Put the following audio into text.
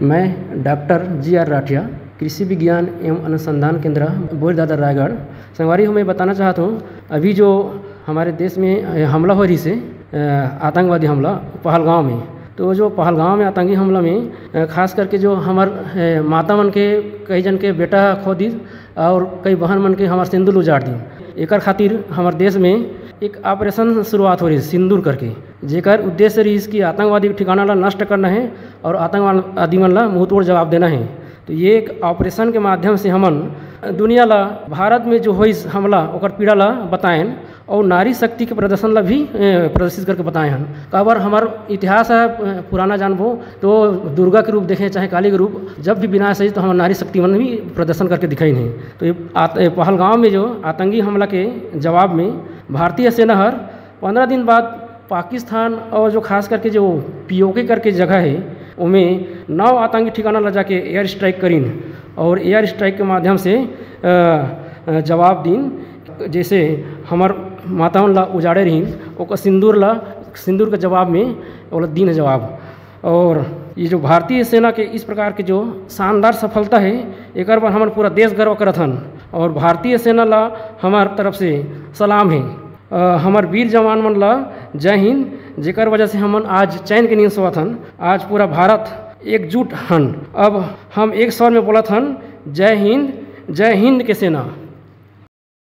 मैं doctor G.R.. Rathia, कृषि विज्ञान एवं अनुसंधान केंद्र बोरदादा रायगढ़। संगवारी हूँ, मैं बताना चाहता हूँ अभी जो हमारे देश में हमला हो रही से आतंकवादी हमला पहलगाम में, तो जो पहलगाम में आतंकी हमला में खास करके जो हमार माता मन के कई जन के बेटा खो दी और कई बहन मन के हमार सिंदूर उजाड़ दी। एक खातिर हमारे देश में एक ऑपरेशन शुरुआत हो रही है सिंदूर करके, जेकर उद्देश्य रही इसकी आतंकवादी ठिकाना ला नष्ट करना है और आतंकवादी मन ला मुँह तोड़ जवाब देना है। तो ये एक ऑपरेशन के माध्यम से हमन दुनिया ला भारत में जो हुई हमला ओकर पीड़ा ला बताएं और नारी शक्ति के प्रदर्शन ला भी प्रदर्शित करके बताए हैं। काबर हमार इतिहास है पुराना जानबो तो दुर्गा के रूप देखें चाहे काली के रूप, जब भी बिना सही तो हम नारी शक्ति मन भी प्रदर्शन करके दिखाई नहीं। तो ये पहलगाम में जो आतंकी हमला के जवाब में भारतीय सेना हर 15 दिन बाद पाकिस्तान और जो खास करके जो पीओके करके जगह है उनमें 9 आतंकी ठिकाना ला जाके एयर स्ट्राइक करीन और एयर स्ट्राइक के माध्यम से जवाब दीन। जैसे हमार माताओं ला उजाड़े रही और सिंदूर के जवाब में वो दीन जवाब। और ये जो भारतीय सेना के इस प्रकार के जो शानदार सफलता है एक बार हमारे पूरा देश गर्व करत हन और भारतीय सेना ला हमार तरफ से सलाम है। हमार वीर जवान मन ला जय हिंद, जेकर वजह से हमन आज चैन के नींद सोवत हन। आज पूरा भारत एकजुट हन। अब हम एक स्वर में बोलत हन, जय हिंद के सेना।